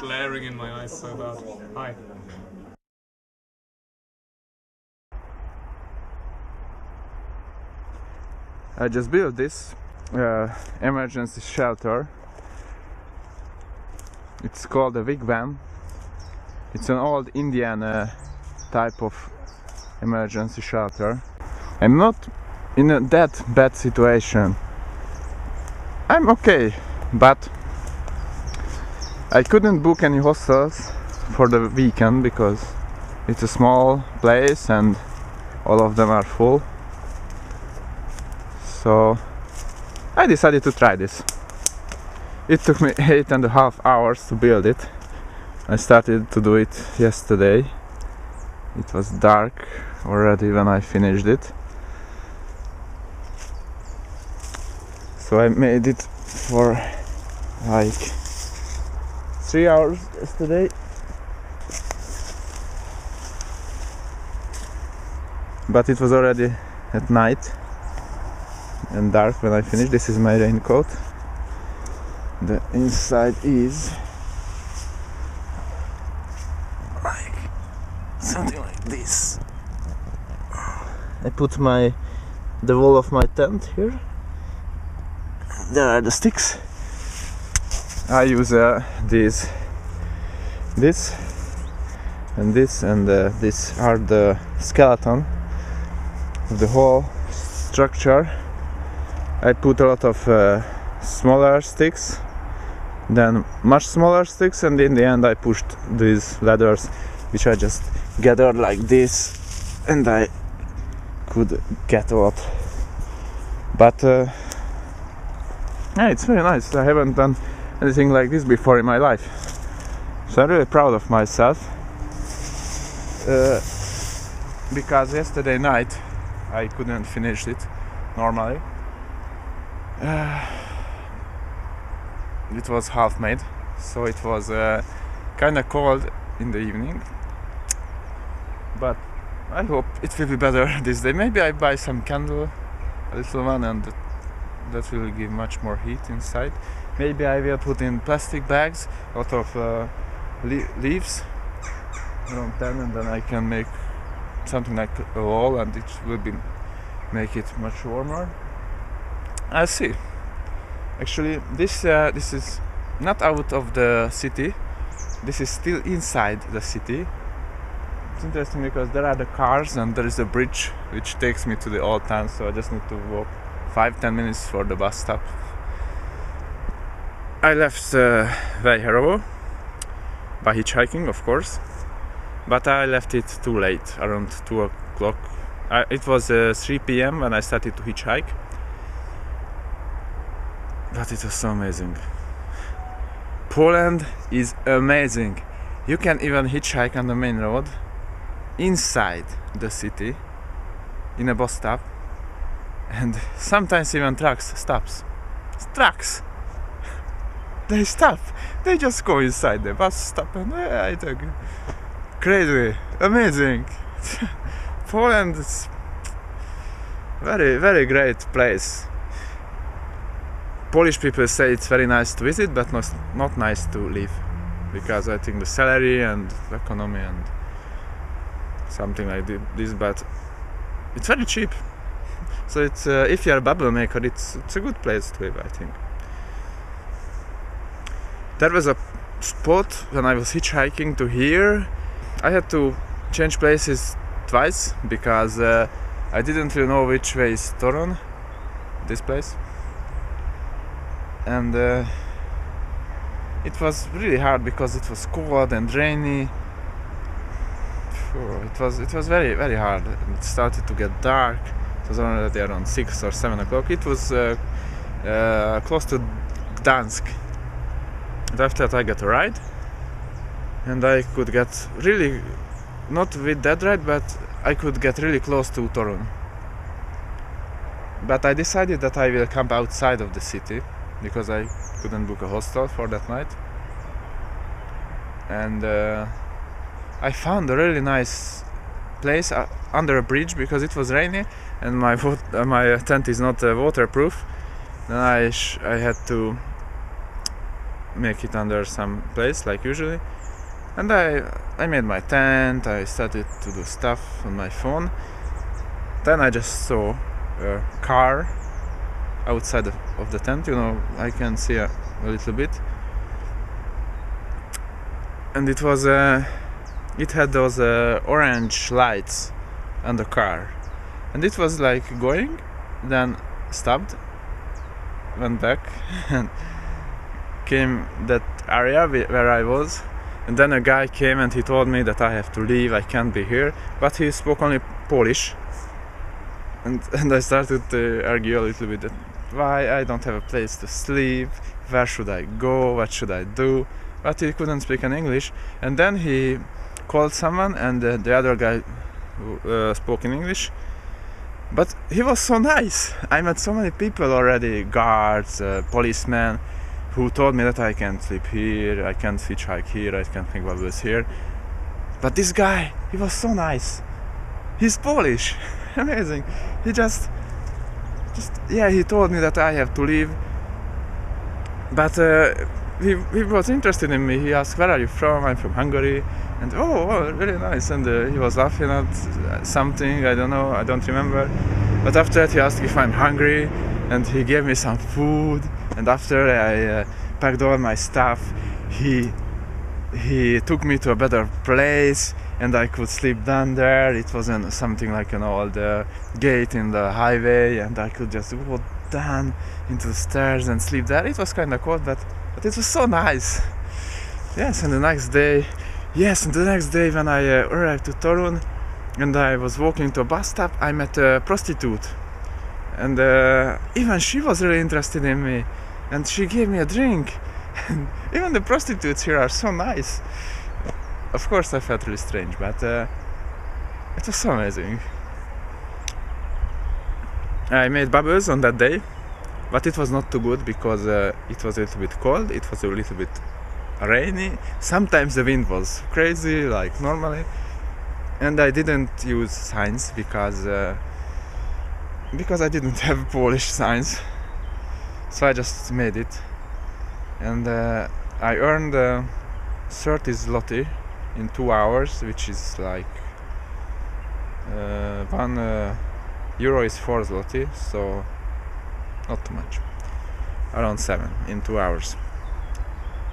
glaring in my eyes so bad. Hi. I just built this emergency shelter. It's called a wigwam. It's an old Indian type of emergency shelter. I'm not in that bad situation. I'm okay, but I couldn't book any hostels for the weekend because it's a small place and all of them are full. So I decided to try this. It took me 8.5 hours to build it. I started to do it yesterday. It was dark already when I finished it. So I made it for like 3 hours yesterday. But it was already at night and dark when I finished. This is my raincoat. The inside is like something like this. I put the wall of my tent here. There are the sticks. I use this and this are the skeleton of the whole structure. I put a lot of smaller sticks, then much smaller sticks, and in the end I pushed these ladders, which I just gathered like this, and I could get a lot. But yeah, it's very nice. I haven't done anything like this before in my life, so I'm really proud of myself. Because yesterday night I couldn't finish it normally. It was half made, so it was kind of cold in the evening, but I hope it will be better this day. Maybe I buy some candle, a little one, and that will give much more heat inside. Maybe I will put in plastic bags, a lot of leaves, around 10, and then I can make something like a wall, and it will make it much warmer. I'll see. Actually, this is not out of the city. This is still inside the city. It's interesting because there are the cars and there is a bridge which takes me to the old town, so I just need to walk 5-10 minutes for the bus stop. I left Vejherovo by hitchhiking, of course, but I left it too late, around 2 o'clock. It was 3 p.m. when I started to hitchhike. But it was so amazing. Poland is amazing. You can even hitchhike on the main road inside the city in a bus stop, and sometimes even trucks stops. Trucks! They stop. They just go inside the bus stop and I take it. Crazy, amazing. Poland is very, very great place. Polish people say it's very nice to visit, but not nice to live, because I think the salary and the economy and something like this, but it's very cheap. So it's if you're a bubble maker, it's a good place to live, I think. There was a spot when I was hitchhiking to here. I had to change places twice because I didn't really know which way is Toron, this place. And it was really hard because it was cold and rainy. It was very, very hard. It started to get dark. It was already around 6 or 7 o'clock. It was close to Gdansk. And after that I got a ride, and I could get really, not with that ride, but I could get really close to Torun. But I decided that I will camp outside of the city, because I couldn't book a hostel for that night. And I found a really nice place under a bridge because it was rainy and my tent is not waterproof. Then I had to make it under some place like usually. And I made my tent, I started to do stuff on my phone. Then I just saw a car outside of the tent, you know, I can see a little bit. And it was it had those orange lights on the car. And it was like going, then stopped, went back and came that area where I was. And then a guy came and he told me that I have to leave, I can't be here. But he spoke only Polish. And I started to argue a little bit that why I don't have a place to sleep, where should I go, what should I do. But he couldn't speak in English. And then he called someone and the other guy spoke in English. But he was so nice. I met so many people already, guards, policemen, who told me that I can sleep here, I can hitchhike here, I can make bubbles here. But this guy, he was so nice. He's Polish. Amazing. He just yeah, he told me that I have to leave. But he was interested in me. He asked, where are you from? I'm from Hungary. And oh, really nice. And he was laughing at something, I don't know, I don't remember. But after that he asked if I'm hungry, and he gave me some food. And after I packed all my stuff, he took me to a better place, and I could sleep down there. It wasn't something like an old gate in the highway, and I could just go down into the stairs and sleep there. It was kind of cold, but it was so nice. Yes, and the next day when I arrived to Torun and I was walking to a bus stop, I met a prostitute. And even she was really interested in me, and she gave me a drink. And even the prostitutes here are so nice. Of course I felt really strange, but it was so amazing. I made bubbles on that day, but it was not too good because it was a little bit cold, it was a little bit rainy. Sometimes the wind was crazy, like normally. And I didn't use signs because I didn't have Polish signs, so I just made it. And I earned 30 zloty in 2 hours, which is like 1 euro is 4 zloty, so not too much, around 7 in 2 hours.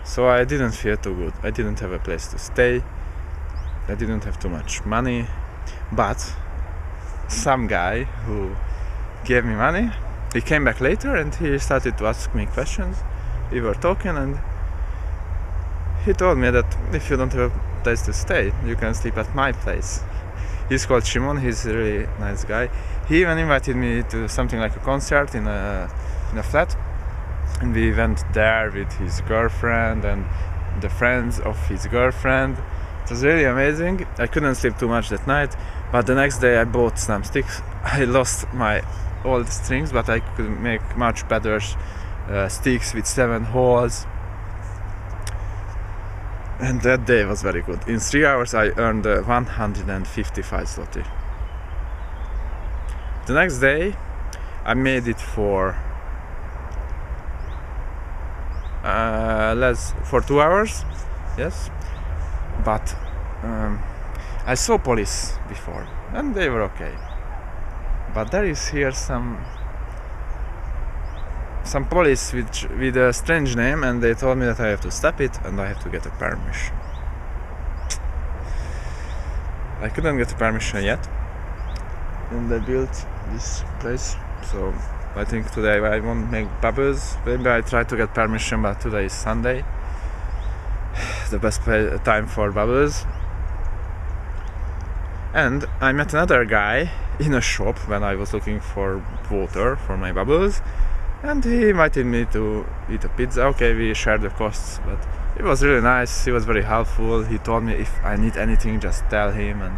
So I didn't feel too good. I didn't have a place to stay, I didn't have too much money, but some guy who gave me money, he came back later and he started to ask me questions. We were talking and he told me that if you don't have a place to stay, you can sleep at my place. He's called Shimon, he's a really nice guy. He even invited me to something like a concert in a flat, and we went there with his girlfriend and the friends of his girlfriend. It was really amazing. I couldn't sleep too much that night, but the next day I bought some sticks. I lost my old strings, but I could make much better sticks with 7 holes. And that day was very good. In 3 hours I earned 155 zloty. The next day I made it for 2 hours, yes. But I saw police before and they were okay. But there is here some police with a strange name, and they told me that I have to stop it and I have to get a permission. I couldn't get a permission yet, and I built this place, so I think today I won't make bubbles. Maybe I try to get permission, but today is Sunday, the best time for bubbles. And I met another guy in a shop when I was looking for water for my bubbles, and he invited me to eat a pizza. Okay, we shared the costs, but it was really nice. He was very helpful. He told me if I need anything, just tell him, and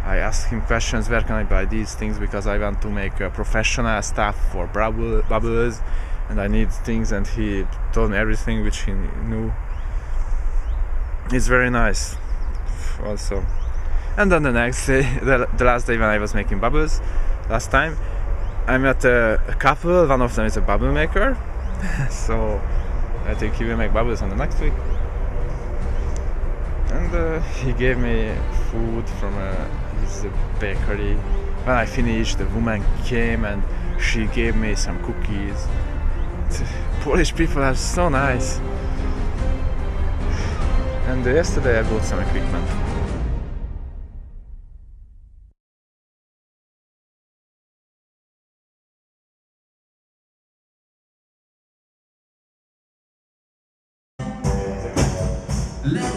I asked him questions, where can I buy these things, because I want to make professional stuff for bubbles and I need things, and he told me everything which he knew. It's very nice also. And then the next day, the last day when I was making bubbles last time, I met a couple. One of them is a bubble maker, so I think he will make bubbles on the next week. And he gave me food from his bakery. When I finished, the woman came and she gave me some cookies. Polish people are so nice. And yesterday I bought some equipment. Let